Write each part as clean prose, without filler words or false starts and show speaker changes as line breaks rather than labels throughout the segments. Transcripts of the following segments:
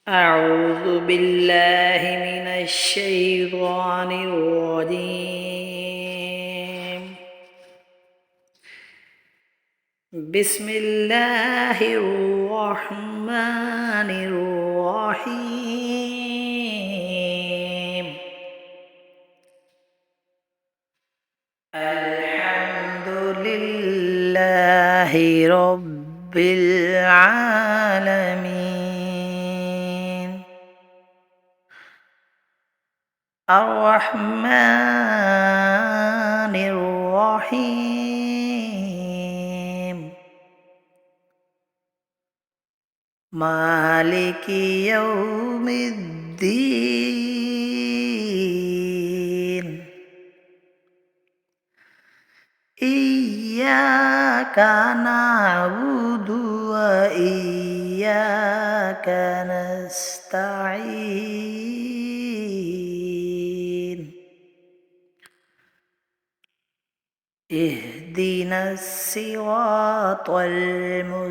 أعوذ بالله من الشيطان الرجيم. بسم الله الرحمن الرحيم. الحمد لله رب العالمين الرحمن الرحيم مالك يوم الدين إياك نعبد وإياك نستعين اهدنا الصراط المستقيم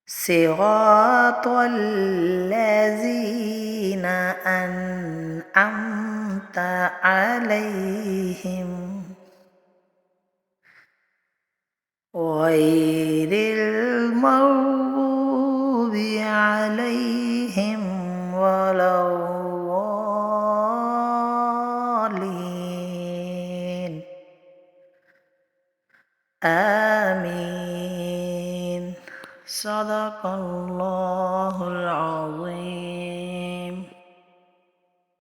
صراط الذين أنعمت عليهم غير المغضوب عليهم ولا الضالين آمين. صدق الله العظيم.